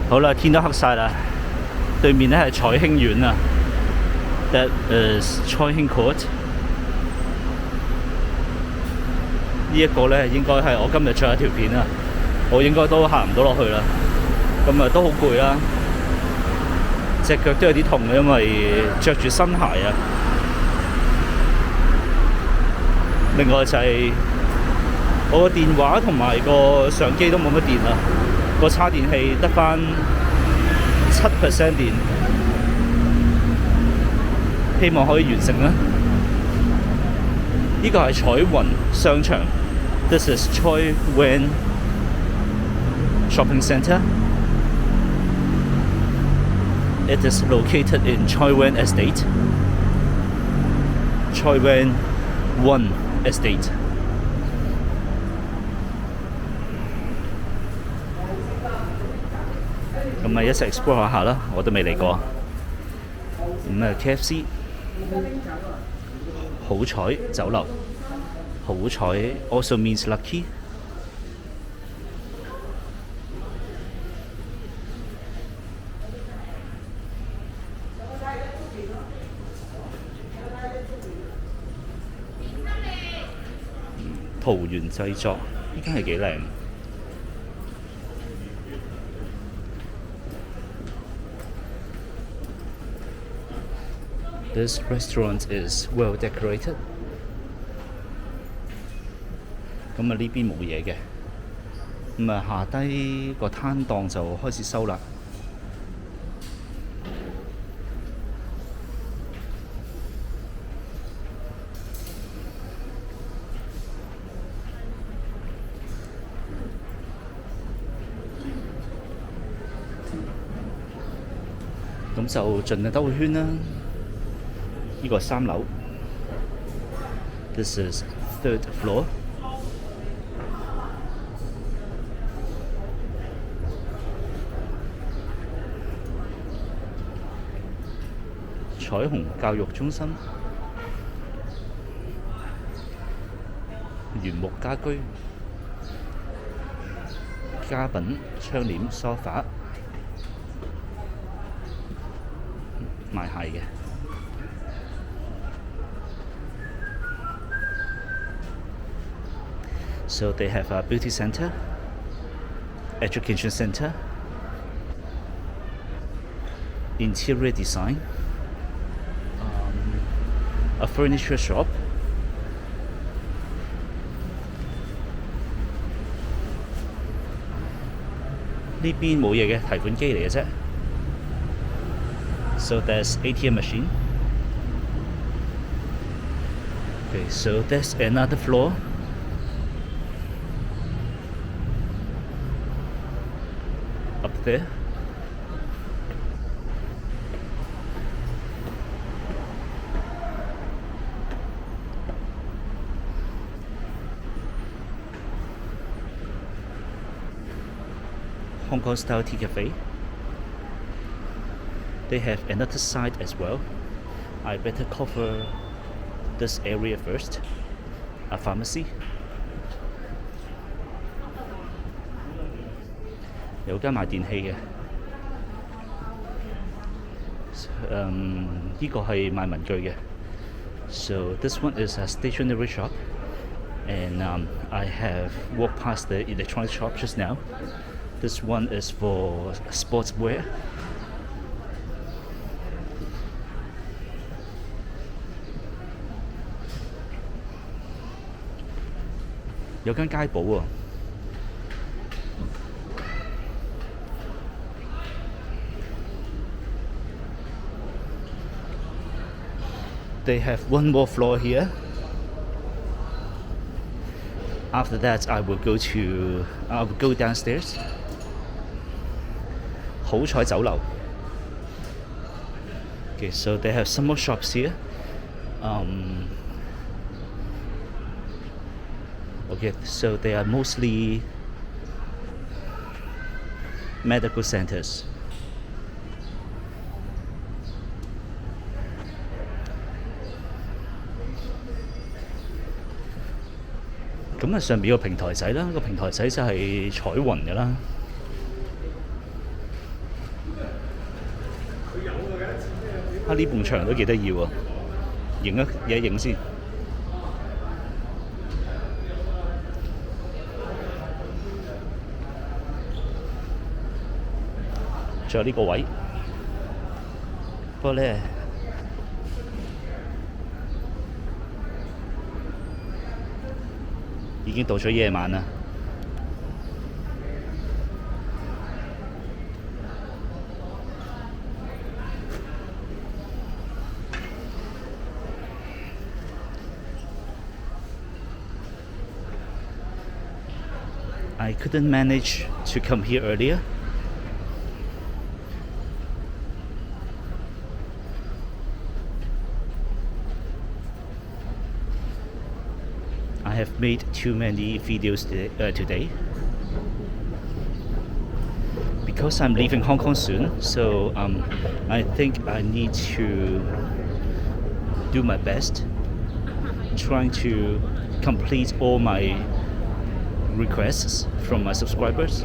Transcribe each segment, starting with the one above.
好啦，天都黑晒啦，對面咧係彩興苑啊。That is 彩興 Court。呢一個咧應該係我今日最後一條片啦，我應該都行唔到落去啦。咁啊都好攰啦，隻腳都有啲痛嘅，因為着住新鞋啊。另外就係我個電話同埋個相機都冇乜電啦，個叉電器得返7% 電，希望可以完成啦。呢個係彩雲商場 ，This is Choi Wan Shopping Centre. It is located in Choi Wan Estate, Choi Wan 1 Estate. 咁咪一齊 explore 下啦，我都未嚟過。咁啊 KFC， 好彩酒樓，好彩 also means lucky。桃園製作呢間係幾靚。This restaurant is well decorated。咁啊呢邊冇嘢嘅，咁啊下低個攤檔就開始收啦。咁就盡量兜個圈啦。呢個3樓 ，This is 3rd floor。彩虹教育中心，原木家居，家品窗簾梳化，賣鞋嘅。So they have a beauty center, education center, interior design, a furniture shop,呢邊冇嘢嘅，提款機嚟嘅啫。So there's ATM machine. Okay, so there's another floor. Up there. Hong Kong style tea cafe. They have another side as well. I better cover this area first. A pharmacy. 有間賣電器嘅，呢個係賣文具嘅。So this one is a stationery shop, and I have walked past the electronics shop just now. This one is for sportswear. 有間街寶喎。They have one more floor here. After that, I will go downstairs. 好彩酒樓。Okay, so they have some more shops here. Okay, so they are mostly medical centers. 咁啊，上邊個平台仔啦，個平台仔就係彩雲嘅啦。呢埲牆都幾得意喎，影一影先。仲有呢個位，不過咧已經到咗夜晚啦。I couldn't manage to come here earlier. I have made too many videos today because I'm leaving Hong Kong soon, so I think I need to do my best trying to complete all my requests from my subscribers.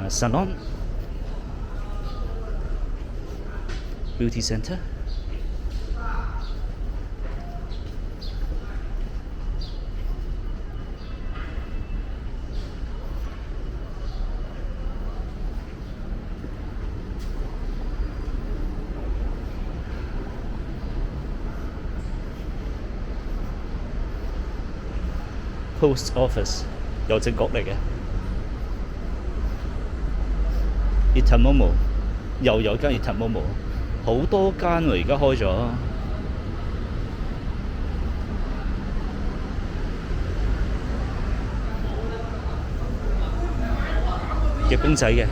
Salon, beauty center. Post office 郵政局嚟嘅 Itamomo 又有間 Itamomo 好多間喎，而家開咗夾公仔嘅。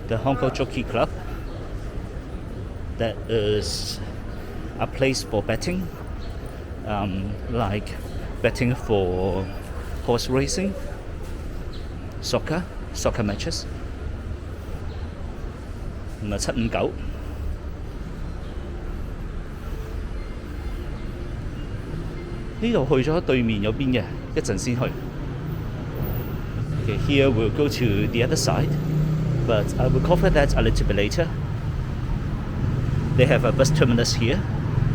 The Hong Kong Jockey Club, that is a place for betting, like betting for horse racing, soccer matches. 759呢度去咗對面嗰邊嘅，一陣先去。Okay, here we'll go to the other side, but I will cover that a little bit later. They have a bus terminus here.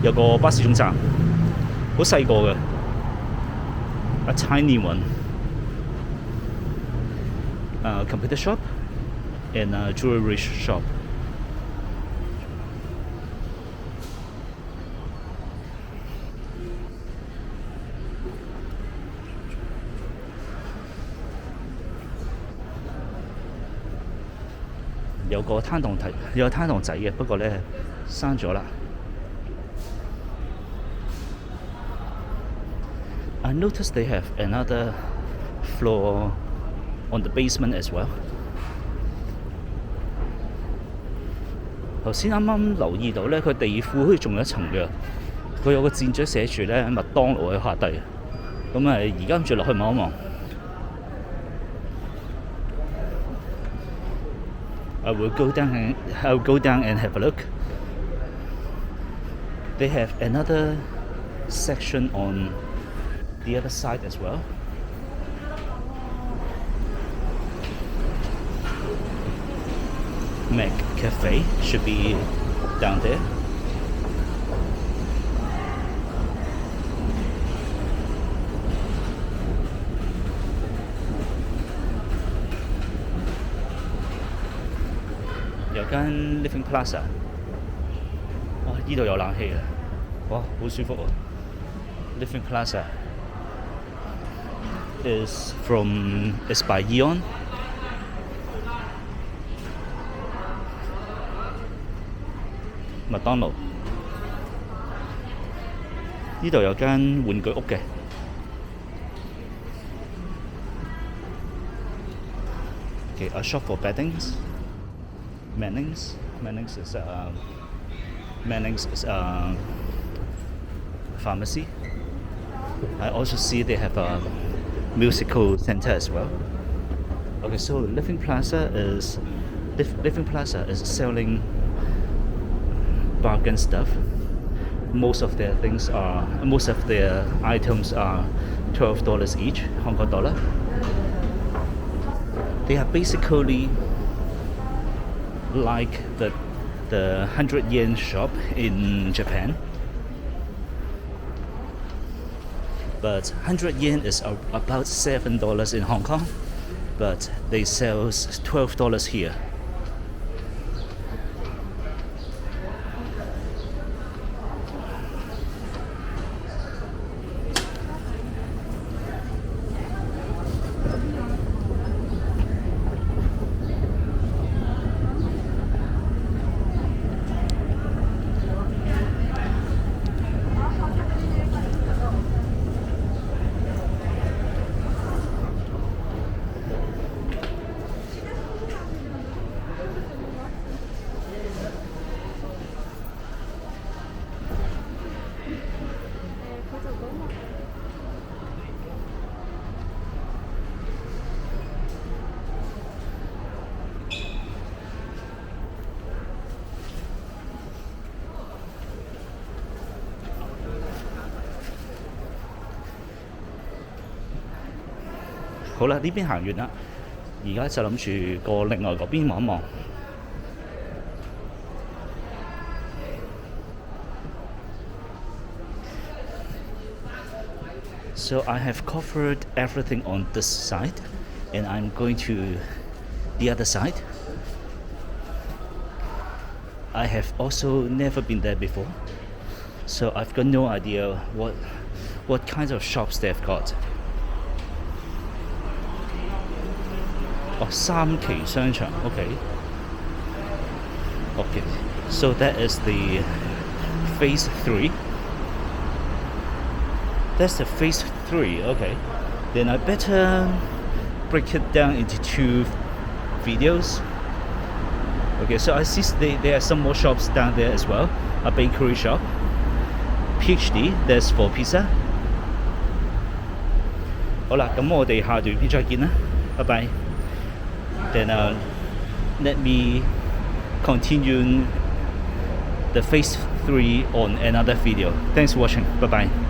有個巴士總站，好細個嘅 ，a tiny one. Computer shop and a jewelry shop.有個攤檔仔嘅，不過咧閂咗啦。I noticed they have another floor on the basement as well. 頭先啱啱留意到咧，佢地庫好似仲有一層嘅，佢有個箭嘴寫住咧麥當勞喺下低。咁而家諗住落去望一望。I will go down and have a look. They have another section on the other side as well. Mac Cafe should be down there. Living Plaza， 哇！呢度有冷氣啊，哇，好舒服啊 ！Living Plaza is by Eon。麥當勞，呢度有間玩具屋嘅。Okay, a shop for beddings. Mannings is a pharmacy. I also see they have a musical center as well. Okay, so Living Plaza is selling bargain stuff. Most of their items are $12 each, Hong Kong dollar. They are basically like the 100 yen shop in Japan. But 100 yen is about $7 in Hong Kong, but they sell $12 here.好啦，呢邊行完啦，而家就諗住過另外嗰邊望一望。So I have covered everything on this side, and I'm going to the other side. I have also never been there before, so I've got no idea what kinds of shops they've got. 三期商場 okay. So that is the phase 3. That's the phase 3, okay. Then I better break it down into 2 videos. Okay, so I see there are some more shops down there as well. A bakery shop. PhD, that's for pizza. 好啦，咁我哋下段片再見啦，拜拜。Then let me continue the phase 3 on another video. Thanks for watching. Bye bye.